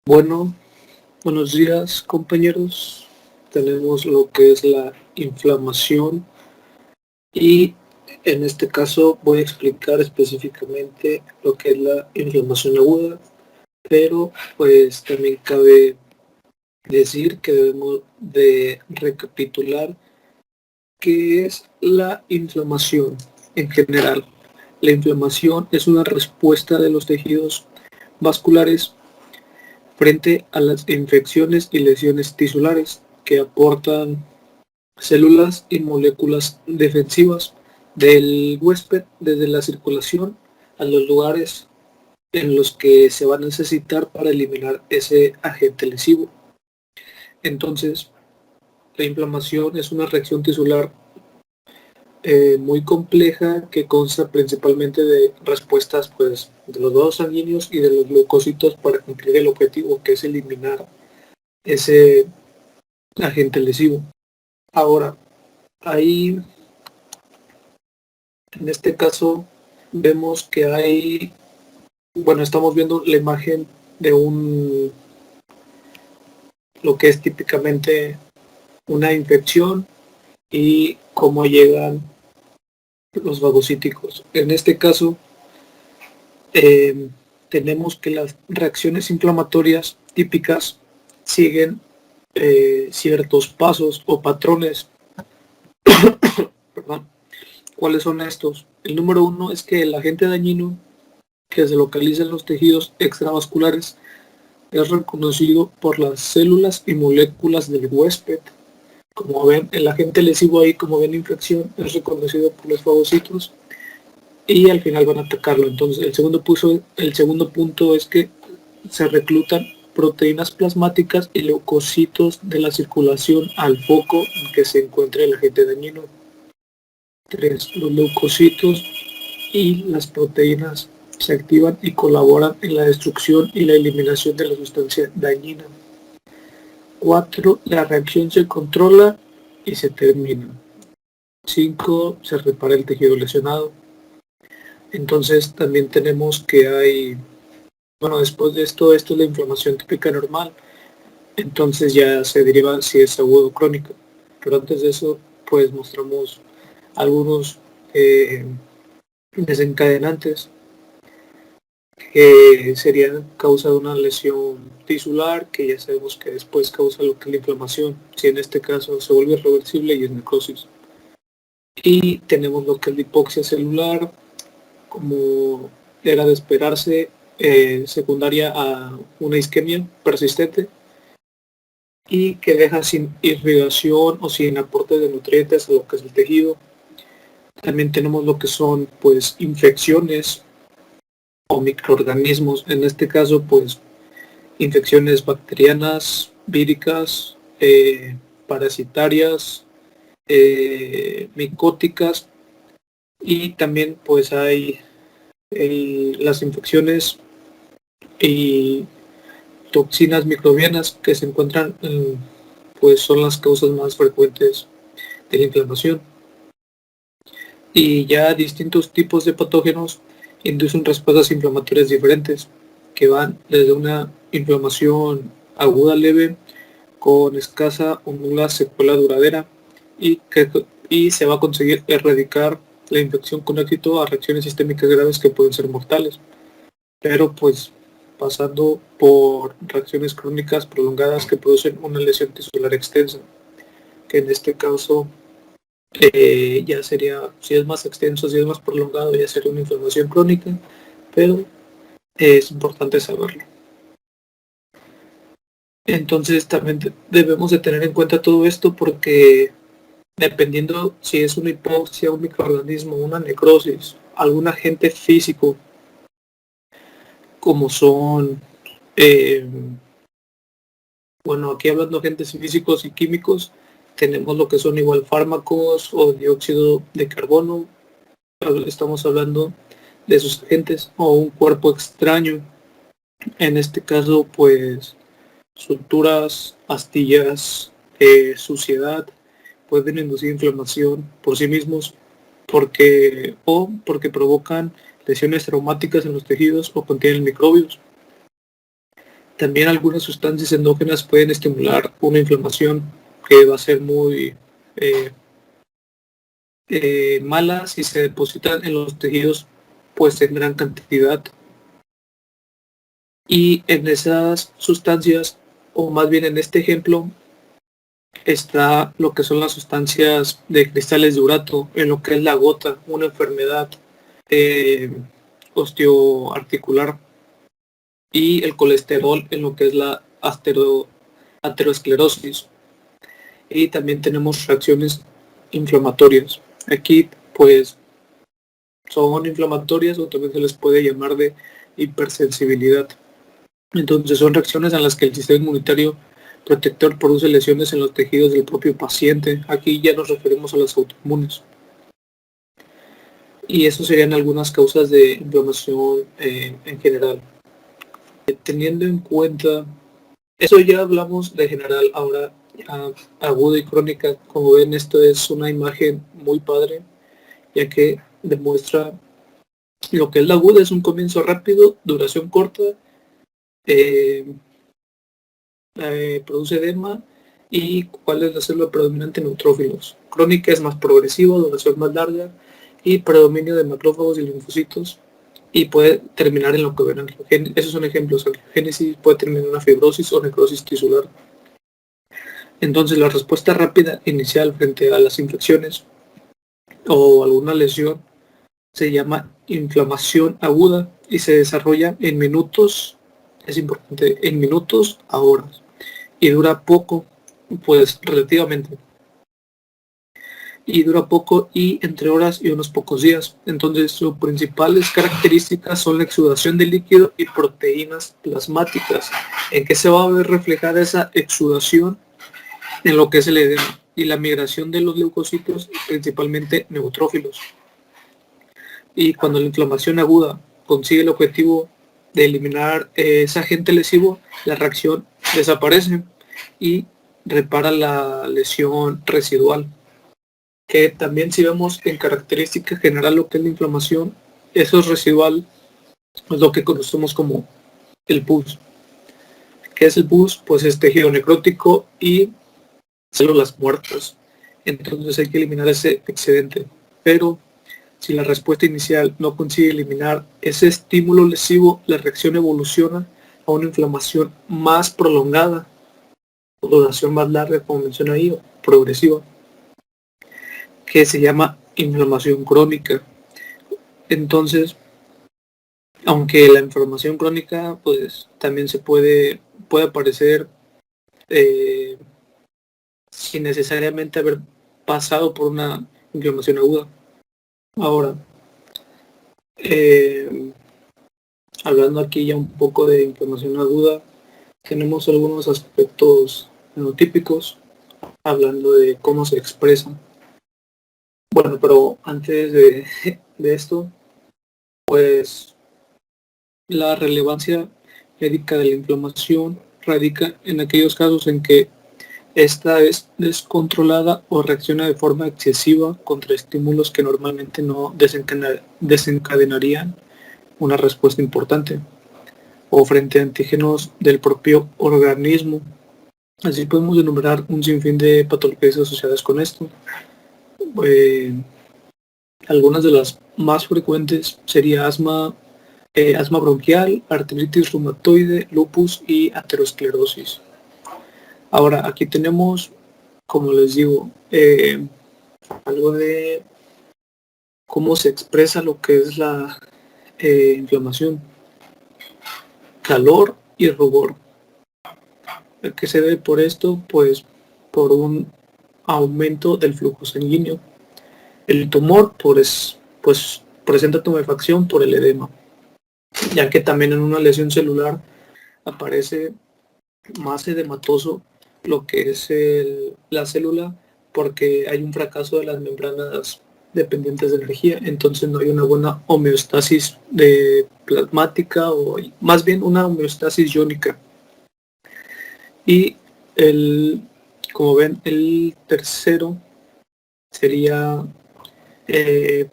Bueno, buenos días compañeros. Tenemos lo que es la inflamación y en este caso voy a explicar específicamente lo que es la inflamación aguda, pero pues también cabe decir que debemos de recapitular qué es la inflamación en general. La inflamación es una respuesta de los tejidos vasculares frente a las infecciones y lesiones tisulares que aportan células y moléculas defensivas del huésped desde la circulación a los lugares en los que se va a necesitar para eliminar ese agente lesivo. Entonces, la inflamación es una reacción tisular muy compleja que consta principalmente de respuestas pues, de los vasos sanguíneos y de los leucocitos para cumplir el objetivo que es eliminar ese agente lesivo. Ahora, ahí en este caso vemos que hay, bueno, estamos viendo la imagen de lo que es típicamente una infección y cómo llegan los fagocíticos. En este caso, eh, tenemos que las reacciones inflamatorias típicas siguen ciertos pasos o patrones. Perdón. ¿Cuáles son estos? El número uno es que el agente dañino que se localiza en los tejidos extravasculares es reconocido por las células y moléculas del huésped. Como ven, el agente lesivo ahí, como ven, infección, es reconocido por los fagocitos y al final van a atacarlo. Entonces, el segundo punto es que se reclutan proteínas plasmáticas y leucocitos de la circulación al foco en que se encuentra el agente dañino. 3. Los leucocitos y las proteínas se activan y colaboran en la destrucción y la eliminación de la sustancia dañina. 4. La reacción se controla y se termina. 5. Se repara el tejido lesionado. Entonces también tenemos que hay, bueno, después de esto es la inflamación típica normal. Entonces ya se deriva si es agudo o crónico. Pero antes de eso, pues mostramos algunos desencadenantes que serían causa de una lesión tisular, que ya sabemos que después causa lo que es la inflamación, si en este caso se vuelve reversible y es necrosis. Y tenemos lo que es la hipoxia celular, como era de esperarse, secundaria a una isquemia persistente y que deja sin irrigación o sin aporte de nutrientes a lo que es el tejido. También tenemos lo que son pues infecciones o microorganismos, en este caso pues infecciones bacterianas, víricas, parasitarias, micóticas, y también pues hay las infecciones y toxinas microbianas que se encuentran pues son las causas más frecuentes de la inflamación. Y ya distintos tipos de patógenos inducen respuestas inflamatorias diferentes que van desde una inflamación aguda leve con escasa o nula secuela duradera y se va a conseguir erradicar la infección con éxito a reacciones sistémicas graves que pueden ser mortales, pero pues pasando por reacciones crónicas prolongadas que producen una lesión tisular extensa, que en este caso ya sería, si es más extenso, si es más prolongado, ya sería una inflamación crónica, pero es importante saberlo. Entonces también debemos de tener en cuenta todo esto porque dependiendo si es una hipoxia, un microorganismo, una necrosis, algún agente físico como son, eh, bueno, aquí hablando de agentes físicos y químicos, tenemos lo que son igual fármacos o dióxido de carbono, estamos hablando de sus agentes o un cuerpo extraño, en este caso pues suturas, astillas, suciedad, pueden inducir inflamación por sí mismos porque provocan lesiones traumáticas en los tejidos o contienen microbios. También algunas sustancias endógenas pueden estimular una inflamación que va a ser muy mala si se depositan en los tejidos pues en gran cantidad. Y en esas sustancias, o más bien en este ejemplo, está lo que son las sustancias de cristales de urato, en lo que es la gota, una enfermedad osteoarticular, y el colesterol en lo que es la aterosclerosis. Y también tenemos reacciones inflamatorias. Aquí pues son inflamatorias o también se les puede llamar de hipersensibilidad. Entonces son reacciones en las que el sistema inmunitario protector produce lesiones en los tejidos del propio paciente. Aquí ya nos referimos a las autoinmunes. Y eso serían algunas causas de inflamación en general. Teniendo en cuenta, eso ya hablamos de general, ahora aguda y crónica. Como ven, esto es una imagen muy padre, ya que demuestra lo que es la aguda, es un comienzo rápido, duración corta, produce edema, y cuál es la célula predominante, neutrófilos. Crónica es más progresiva, duración más larga y predominio de macrófagos y linfocitos, y puede terminar en lo que ven angiogénesis. Esos son ejemplos. Angiogénesis puede terminar en una fibrosis o necrosis tisular. Entonces la respuesta rápida inicial frente a las infecciones o alguna lesión se llama inflamación aguda y se desarrolla en minutos, es importante, en minutos a horas, y dura poco, pues relativamente, y dura poco y entre horas y unos pocos días. Entonces sus principales características son la exudación de líquido y proteínas plasmáticas. ¿En qué se va a ver reflejada esa exudación? En lo que es el edema y la migración de los leucocitos, principalmente neutrófilos. Y cuando la inflamación aguda consigue el objetivo de eliminar ese agente lesivo, la reacción desaparece y repara la lesión residual. Que también, si vemos en característica general lo que es la inflamación, eso es residual, es lo que conocemos como el pus. ¿Qué es el pus? Pues es tejido necrótico y células muertas. Entonces hay que eliminar ese excedente. Pero si la respuesta inicial no consigue eliminar ese estímulo lesivo, la reacción evoluciona a una inflamación más prolongada, o duración más larga, como mencioné ahí, o progresiva, que se llama inflamación crónica. Entonces, aunque la inflamación crónica pues también puede aparecer sin necesariamente haber pasado por una inflamación aguda. Ahora, hablando aquí ya un poco de inflamación aguda, tenemos algunos aspectos fenotípicos, hablando de cómo se expresan. Bueno, pero antes de esto, pues la relevancia médica de la inflamación radica en aquellos casos en que esta es descontrolada o reacciona de forma excesiva contra estímulos que normalmente no desencadenarían una respuesta importante, o frente a antígenos del propio organismo. Así podemos enumerar un sinfín de patologías asociadas con esto. Algunas de las más frecuentes sería asma bronquial, artritis reumatoide, lupus y aterosclerosis. Ahora, aquí tenemos, como les digo, algo de cómo se expresa lo que es la inflamación. Calor y rubor. ¿A qué se debe por esto? Pues por un aumento del flujo sanguíneo. El tumor pues presenta tumefacción por el edema, ya que también en una lesión celular aparece más edematoso lo que es la célula, porque hay un fracaso de las membranas dependientes de energía, entonces no hay una buena homeostasis de plasmática, o más bien una homeostasis iónica. Y como ven, el tercero sería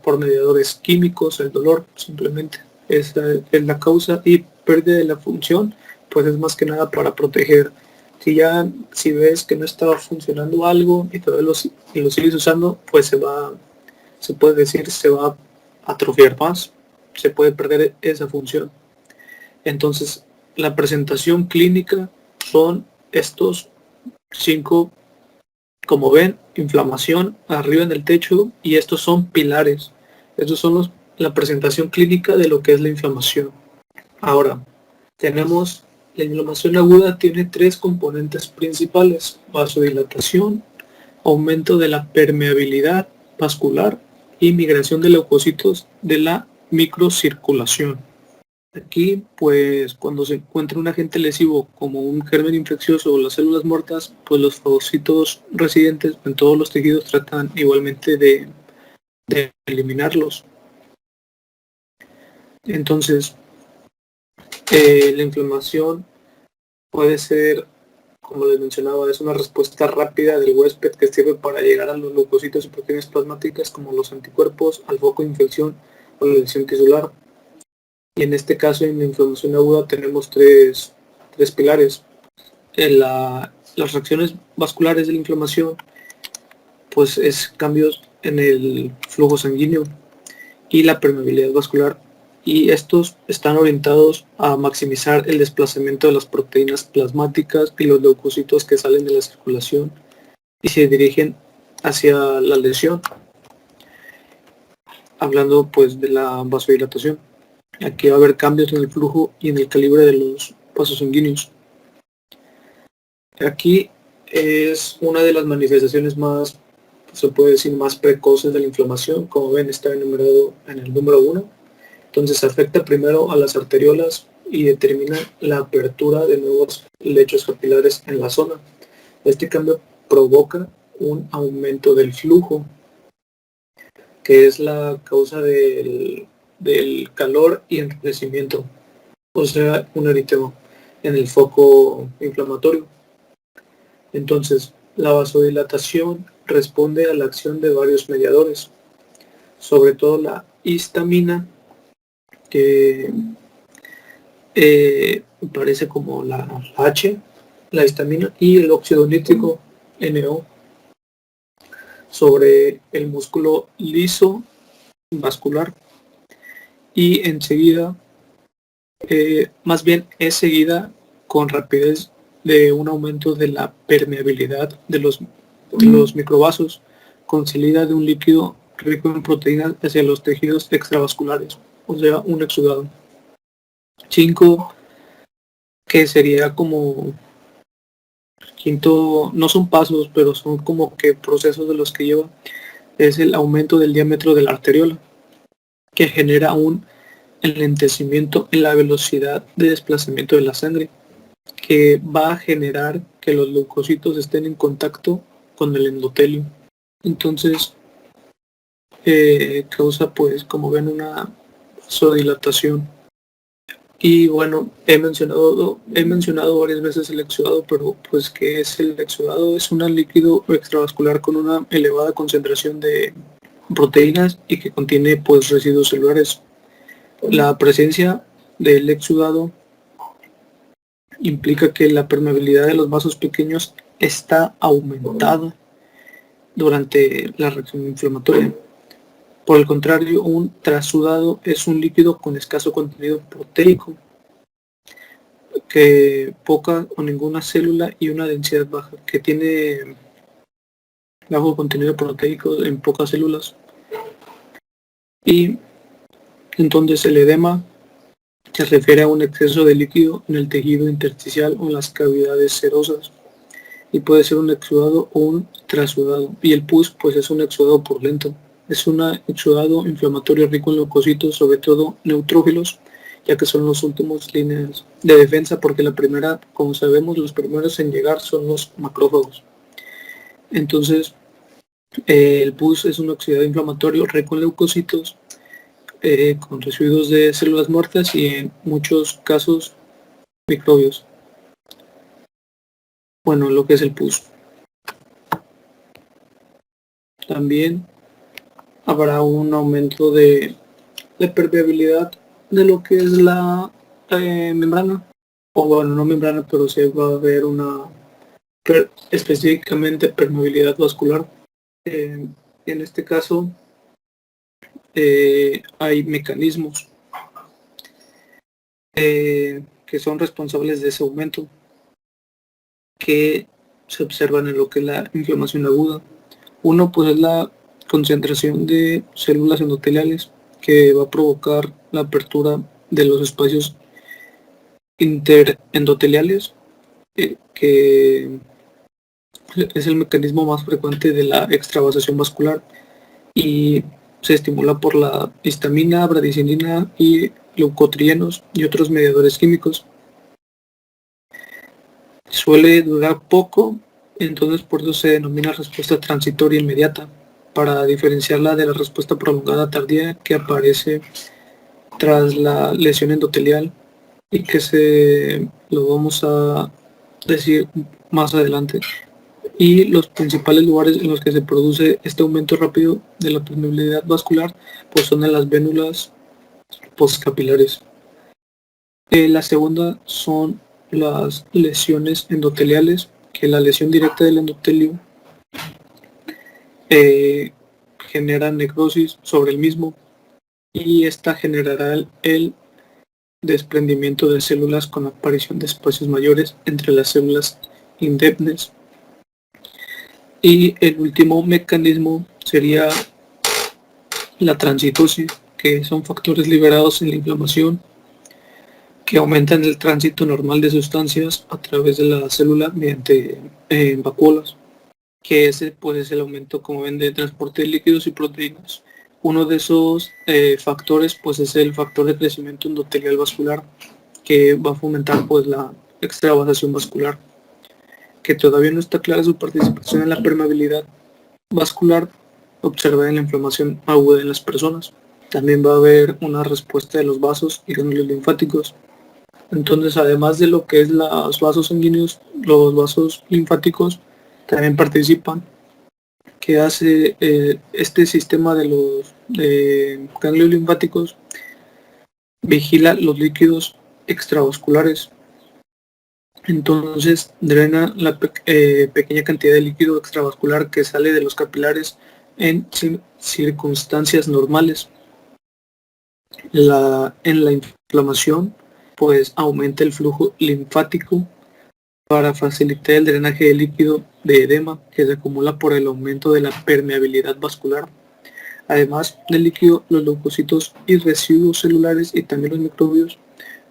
por mediadores químicos, el dolor simplemente. Esta es la causa, y pérdida de la función pues es más que nada para proteger. Si ves que no estaba funcionando algo y todavía lo sigues usando, pues se puede decir, se va a atrofiar más, se puede perder esa función. Entonces, la presentación clínica son estos 5, como ven, inflamación arriba en el techo, y estos son pilares. Estos son la presentación clínica de lo que es la inflamación. Ahora, tenemos la inflamación aguda, tiene 3 componentes principales: vasodilatación, aumento de la permeabilidad vascular y migración de leucocitos de la microcirculación. Aquí, pues, cuando se encuentra un agente lesivo como un germen infeccioso o las células muertas, pues los fagocitos residentes en todos los tejidos tratan igualmente de eliminarlos. Entonces, la inflamación puede ser, como les mencionaba, es una respuesta rápida del huésped que sirve para llegar a los leucocitos y proteínas plasmáticas como los anticuerpos, al foco de infección o la lesión tisular. Y en este caso, en la inflamación aguda, tenemos tres pilares. Las reacciones vasculares de la inflamación, pues es cambios en el flujo sanguíneo y la permeabilidad vascular, y estos están orientados a maximizar el desplazamiento de las proteínas plasmáticas y los leucocitos que salen de la circulación y se dirigen hacia la lesión. Hablando pues de la vasodilatación, aquí va a haber cambios en el flujo y en el calibre de los vasos sanguíneos. Aquí es una de las manifestaciones más, se puede decir, más precoces de la inflamación. Como ven, está enumerado en el número 1. Entonces afecta primero a las arteriolas y determina la apertura de nuevos lechos capilares en la zona. Este cambio provoca un aumento del flujo, que es la causa del calor y enrojecimiento, o sea, un eritema en el foco inflamatorio. Entonces, la vasodilatación responde a la acción de varios mediadores, sobre todo la histamina, que parece como la H, la histamina, y el óxido nítrico, NO, sobre el músculo liso vascular, y enseguida, más bien es seguida con rapidez de un aumento de la permeabilidad de los microvasos, con salida de un líquido rico en proteínas hacia los tejidos extravasculares, o sea, un exudado. 5, que sería como quinto, no son pasos, pero son como que procesos de los que lleva, es el aumento del diámetro de la arteriola, que genera un enlentecimiento en la velocidad de desplazamiento de la sangre, que va a generar que los leucocitos estén en contacto con el endotelio. Entonces, causa, pues, como ven, una vasodilatación. Y bueno, he mencionado varias veces el exudado, pero pues ¿qué es el exudado? Es un líquido extravascular con una elevada concentración de proteínas y que contiene pues residuos celulares. La presencia del exudado implica que la permeabilidad de los vasos pequeños está aumentada durante la reacción inflamatoria. Por el contrario, un trasudado es un líquido con escaso contenido proteico, que poca o ninguna célula y una densidad baja, que tiene bajo contenido proteico en pocas células. Y entonces el edema se refiere a un exceso de líquido en el tejido intersticial o en las cavidades serosas, y puede ser un exudado o un trasudado. Y el pus pues es un exudado purulento. Es un exudado inflamatorio rico en leucocitos, sobre todo neutrófilos, ya que son los últimos líneas de defensa, porque la primera, como sabemos, los primeros en llegar son los macrófagos. Entonces, el pus es un oxidado inflamatorio rico en leucocitos, con residuos de células muertas y en muchos casos microbios. Bueno, lo que es el pus. También habrá un aumento de permeabilidad de lo que es la membrana. o bueno, no membrana, pero sí va a haber una específicamente permeabilidad vascular. En este caso hay mecanismos que son responsables de ese aumento que se observan en lo que es la inflamación aguda. Uno pues es la concentración de células endoteliales que va a provocar la apertura de los espacios interendoteliales, que es el mecanismo más frecuente de la extravasación vascular y se estimula por la histamina, bradicinina y leucotrienos y otros mediadores químicos. Suele durar poco, entonces por eso se denomina respuesta transitoria inmediata, para diferenciarla de la respuesta prolongada tardía que aparece tras la lesión endotelial y que se lo vamos a decir más adelante. Y los principales lugares en los que se produce este aumento rápido de la permeabilidad vascular pues son en las vénulas postcapilares. La segunda son las lesiones endoteliales, que la lesión directa del endotelio genera necrosis sobre el mismo y esta generará el desprendimiento de células con aparición de espacios mayores entre las células indemnes. Y el último mecanismo sería la transitosis, que son factores liberados en la inflamación que aumentan el tránsito normal de sustancias a través de la célula mediante vacuolas, que ese pues es el aumento, como ven, de transporte de líquidos y proteínas. Uno de esos factores pues es el factor de crecimiento endotelial vascular, que va a fomentar pues la extravasación vascular, que todavía no está clara su participación en la permeabilidad vascular observada en la inflamación aguda en las personas. También va a haber una respuesta de los vasos y ganglios linfáticos. Entonces, además de lo que es los vasos sanguíneos, los vasos linfáticos también participan, que hace este sistema de los ganglios linfáticos, vigila los líquidos extravasculares. Entonces drena la pequeña cantidad de líquido extravascular que sale de los capilares en circunstancias normales. En la inflamación pues aumenta el flujo linfático para facilitar el drenaje de líquido de edema que se acumula por el aumento de la permeabilidad vascular. Además del líquido, los leucocitos y residuos celulares y también los microbios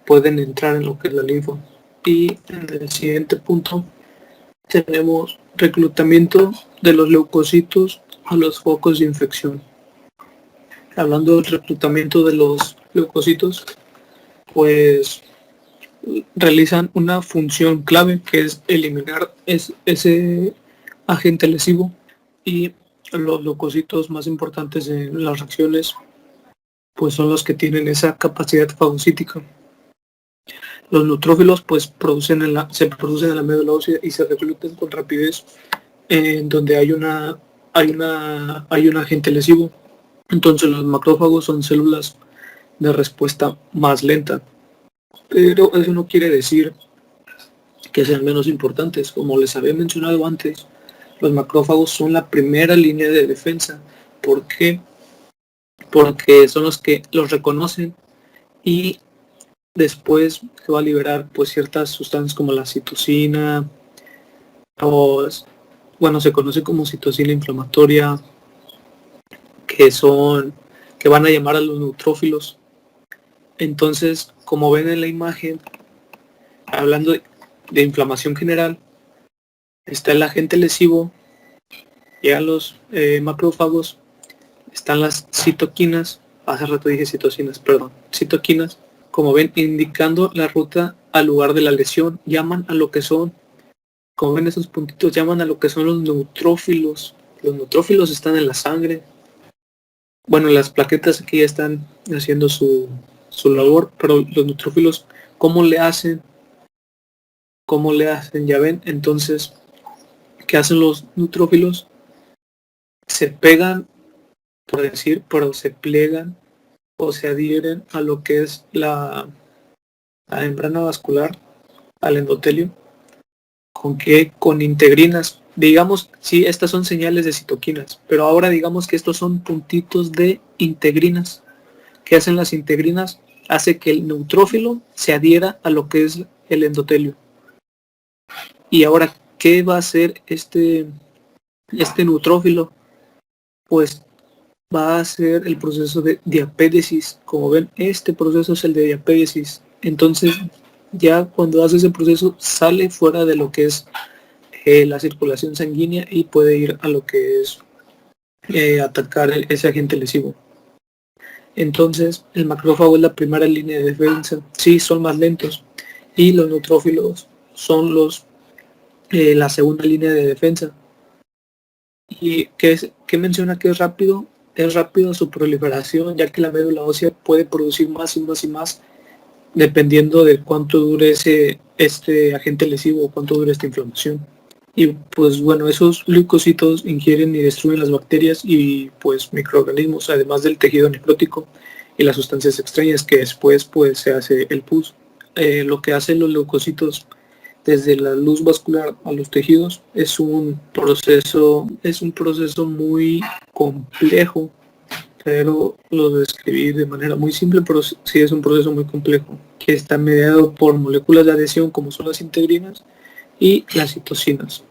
pueden entrar en lo que es la linfa. Y en el siguiente punto tenemos reclutamiento de los leucocitos a los focos de infección. Hablando del reclutamiento de los leucocitos, pues realizan una función clave, que es eliminar ese agente lesivo, y los leucocitos más importantes en las reacciones pues son los que tienen esa capacidad fagocítica. Los neutrófilos pues se producen en la médula ósea y se reclutan con rapidez en donde hay un agente lesivo. Entonces los macrófagos son células de respuesta más lenta, pero eso no quiere decir que sean menos importantes. Como les había mencionado antes, los macrófagos son la primera línea de defensa. ¿Por qué? Porque son los que los reconocen y después se va a liberar pues ciertas sustancias como la citocina, o bueno, se conoce como citocina inflamatoria, que van a llamar a los neutrófilos. Entonces, como ven en la imagen, hablando de inflamación general, está el agente lesivo, llegan los macrófagos, están las citoquinas, hace rato dije citocinas, perdón, citoquinas, como ven, indicando la ruta al lugar de la lesión, llaman a lo que son, como ven esos puntitos, llaman a lo que son los neutrófilos. Los neutrófilos están en la sangre. Bueno, las plaquetas aquí ya están haciendo su labor, pero los neutrófilos, ¿cómo le hacen? ¿Cómo le hacen? Ya ven, entonces, ¿qué hacen los neutrófilos? Se pegan, por decir, pero se pliegan o se adhieren a lo que es la membrana vascular al endotelio. ¿Con qué? Con integrinas. Digamos, sí, estas son señales de citoquinas, pero ahora digamos que estos son puntitos de integrinas. ¿Qué hacen las integrinas? Hace que el neutrófilo se adhiera a lo que es el endotelio. Y ahora, ¿qué va a hacer este neutrófilo? Pues va a hacer el proceso de diapédesis. Como ven, este proceso es el de diapédesis. Entonces, ya cuando hace ese proceso, sale fuera de lo que es la circulación sanguínea y puede ir a lo que es atacar ese agente lesivo. Entonces, el macrófago es la primera línea de defensa. Sí, son más lentos. Y los neutrófilos son la segunda línea de defensa. ¿Y qué menciona que es rápido? Es rápido su proliferación, ya que la médula ósea puede producir más y más y más, dependiendo de cuánto dure este agente lesivo o cuánto dure esta inflamación. Y pues bueno, esos leucocitos ingieren y destruyen las bacterias y pues microorganismos, además del tejido necrótico y las sustancias extrañas que después pues se hace el pus. Lo que hacen los leucocitos desde la luz vascular a los tejidos es un proceso muy complejo, pero lo describí de manera muy simple, pero sí es un proceso muy complejo, que está mediado por moléculas de adhesión como son las integrinas y las citocinas,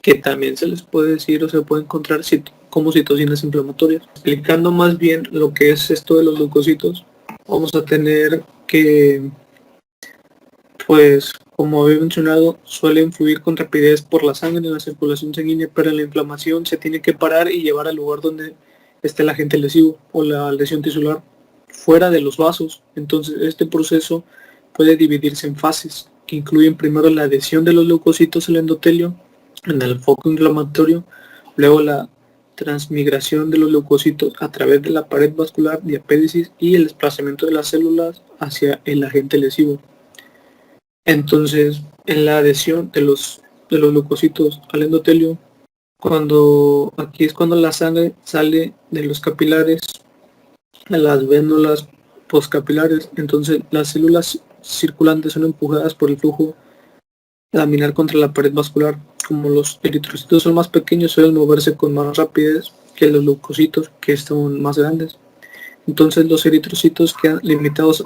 que también se les puede decir o se puede encontrar como citocinas inflamatorias. Explicando más bien lo que es esto de los leucocitos, vamos a tener que, pues, como había mencionado, suelen fluir con rapidez por la sangre en la circulación sanguínea, pero en la inflamación se tiene que parar y llevar al lugar donde esté el agente lesivo o la lesión tisular, fuera de los vasos. Entonces, este proceso puede dividirse en fases, que incluyen primero la adhesión de los leucocitos al endotelio en el foco inflamatorio, luego la transmigración de los leucocitos a través de la pared vascular, diapédesis, y el desplazamiento de las células hacia el agente lesivo. Entonces, en la adhesión de los leucocitos al endotelio, aquí es cuando la sangre sale de los capilares a las vénulas postcapilares. Entonces, las células circulantes son empujadas por el flujo laminar contra la pared vascular. Como los eritrocitos son más pequeños, suelen moverse con más rapidez que los leucocitos, que son más grandes. Entonces, los eritrocitos quedan limitados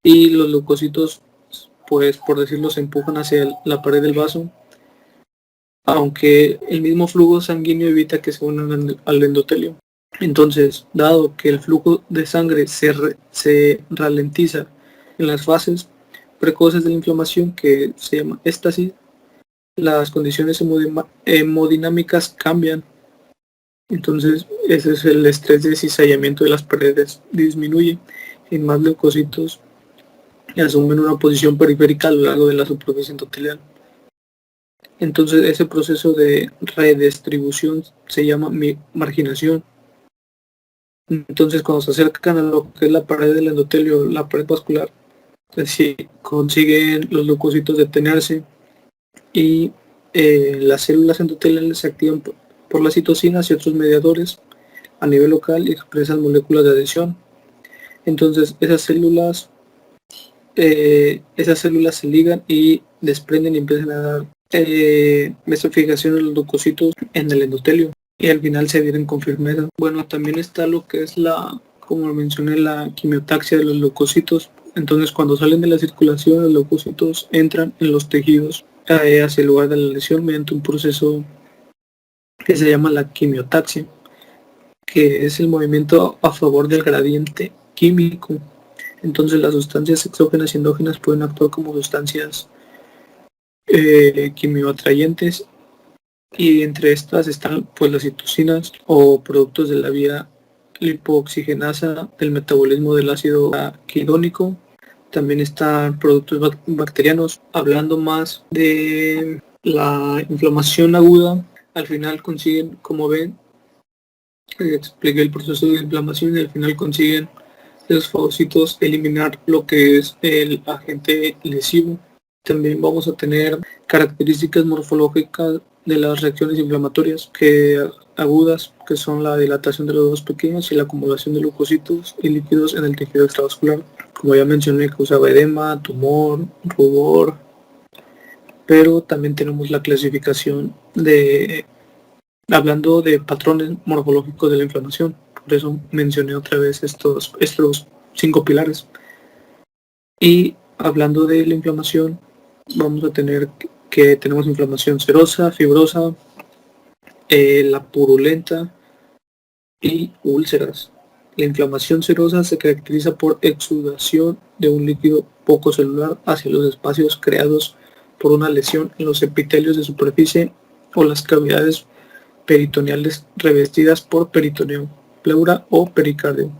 y los leucocitos, pues por decirlo, se empujan hacia la pared del vaso, aunque el mismo flujo sanguíneo evita que se unan al endotelio. Entonces, dado que el flujo de sangre se ralentiza en las fases precoces de la inflamación, que se llama éstasis, las condiciones hemodinámicas cambian. Entonces, ese es el estrés de cizallamiento de las paredes, disminuye y más leucocitos asumen una posición periférica a lo largo de la superficie endotelial. Entonces, ese proceso de redistribución se llama marginación. Entonces, cuando se acercan a lo que es la pared del endotelio, la pared vascular, pues sí, consiguen los leucocitos detenerse y las células endoteliales se activan por las citocinas y otros mediadores a nivel local y expresan moléculas de adhesión. Entonces, esas células se ligan y desprenden y empiezan a dar mesofijación de los leucocitos en el endotelio y al final se adhieren con firmeza. Bueno, también está lo que es como mencioné, la quimiotaxia de los leucocitos. Entonces, cuando salen de la circulación, los leucocitos entran en los tejidos hacia el lugar de la lesión mediante un proceso que se llama la quimiotaxia, que es el movimiento a favor del gradiente químico. Entonces, las sustancias exógenas y endógenas pueden actuar como sustancias quimioatrayentes, y entre estas están pues las citocinas o productos de la vía lipooxigenasa del metabolismo del ácido araquidónico. También están productos bacterianos. Hablando más de la inflamación aguda, al final consiguen, como ven, expliqué el proceso de inflamación y al final consiguen los fagocitos eliminar lo que es el agente lesivo. También vamos a tener características morfológicas de las reacciones inflamatorias agudas, que son la dilatación de los vasos pequeños y la acumulación de leucocitos y líquidos en el tejido extravascular. Como ya mencioné, causaba edema, tumor, rubor, pero también tenemos la clasificación hablando de patrones morfológicos de la inflamación. Por eso mencioné otra vez estos 5 pilares. Y hablando de la inflamación, vamos a tener que tenemos inflamación serosa, fibrosa, la purulenta y úlceras. La inflamación serosa se caracteriza por exudación de un líquido poco celular hacia los espacios creados por una lesión en los epitelios de superficie o las cavidades peritoneales revestidas por peritoneo, pleura o pericardio.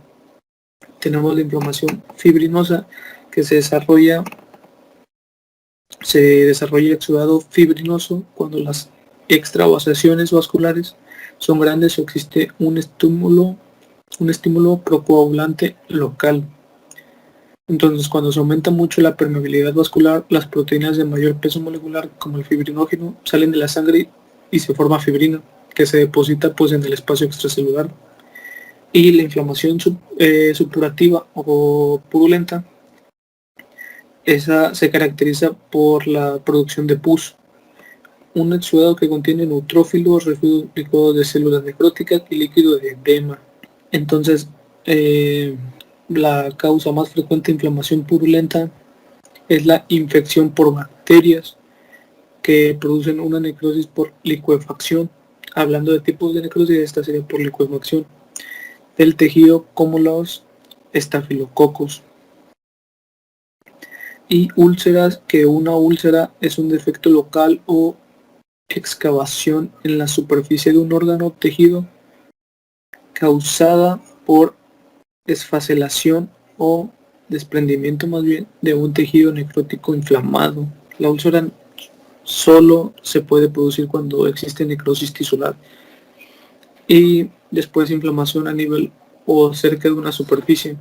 Tenemos la inflamación fibrinosa que se desarrolla exudado fibrinoso cuando las extravasaciones vasculares son grandes o existe un estímulo procoagulante local. Entonces, cuando se aumenta mucho la permeabilidad vascular, las proteínas de mayor peso molecular, como el fibrinógeno, salen de la sangre y se forma fibrina, que se deposita pues en el espacio extracelular. Y la inflamación supurativa o purulenta, esa se caracteriza por la producción de pus, un exudado que contiene neutrófilos, residuos de células necróticas y líquido de edema. Entonces, la causa más frecuente de inflamación purulenta es la infección por bacterias que producen una necrosis por licuefacción. Hablando de tipos de necrosis, esta sería por licuefacción del tejido, como los estafilococos. Y úlceras, que una úlcera es un defecto local o excavación en la superficie de un órgano o tejido causada por desfacelación o desprendimiento más bien de un tejido necrótico inflamado. La úlcera solo se puede producir cuando existe necrosis tisular y después inflamación a nivel o cerca de una superficie.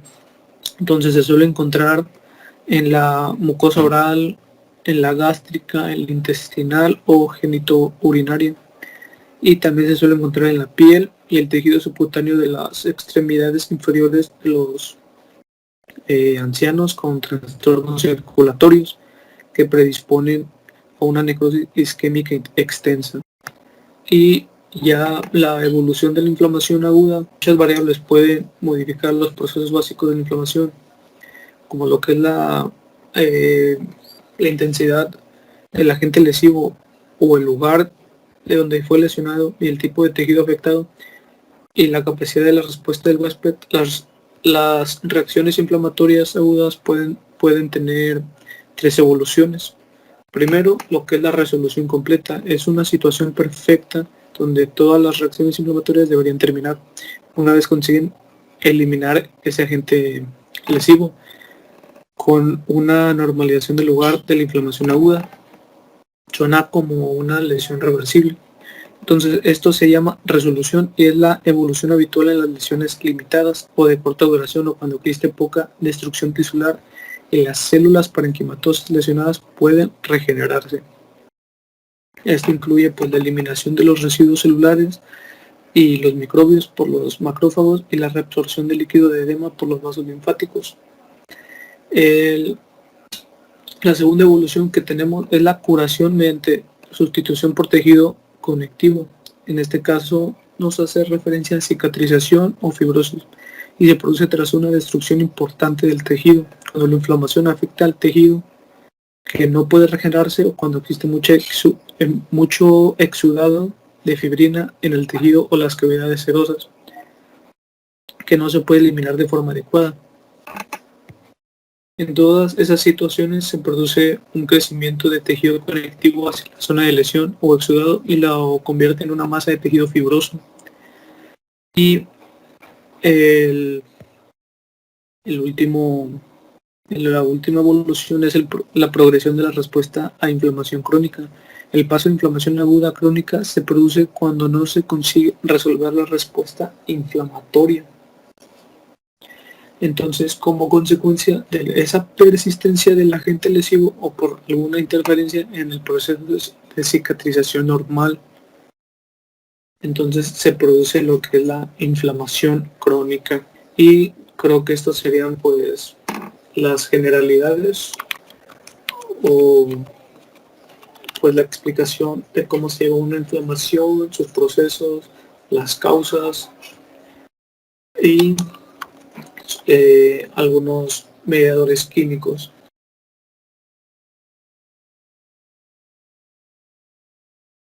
Entonces se suele encontrar en la mucosa oral, en la gástrica, en la intestinal o genitourinaria, y también se suele encontrar en la piel y el tejido subcutáneo de las extremidades inferiores de los ancianos con trastornos circulatorios que predisponen a una necrosis isquémica extensa. Y ya la evolución de la inflamación aguda, muchas variables pueden modificar los procesos básicos de la inflamación, como lo que es la intensidad del agente lesivo o el lugar de donde fue lesionado y el tipo de tejido afectado y la capacidad de la respuesta del huésped. Las reacciones inflamatorias agudas pueden tener 3 evoluciones. Primero, lo que es la resolución completa. Es una situación perfecta donde todas las reacciones inflamatorias deberían terminar una vez consiguen eliminar ese agente lesivo, con una normalización del lugar de la inflamación aguda. Suena como una lesión reversible. Entonces esto se llama resolución y es la evolución habitual en las lesiones limitadas o de corta duración, o cuando existe poca destrucción tisular y las células parenquimatosas lesionadas pueden regenerarse. Esto incluye pues la eliminación de los residuos celulares y los microbios por los macrófagos y la reabsorción de líquido de edema por los vasos linfáticos. La segunda evolución que tenemos es la curación mediante sustitución por tejido conectivo. En este caso nos hace referencia a cicatrización o fibrosis y se produce tras una destrucción importante del tejido, cuando la inflamación afecta al tejido que no puede regenerarse o cuando existe mucho exudado de fibrina en el tejido o las cavidades serosas que no se puede eliminar de forma adecuada. En todas esas situaciones se produce un crecimiento de tejido conectivo hacia la zona de lesión o exudado y lo convierte en una masa de tejido fibroso. Y la última evolución es la progresión de la respuesta a inflamación crónica. El paso de inflamación aguda crónica se produce cuando no se consigue resolver la respuesta inflamatoria. Entonces, como consecuencia de esa persistencia del agente lesivo o por alguna interferencia en el proceso de cicatrización normal, entonces se produce lo que es la inflamación crónica. Y creo que estos serían pues las generalidades o pues la explicación de cómo se lleva una inflamación, sus procesos, las causas y algunos mediadores químicos.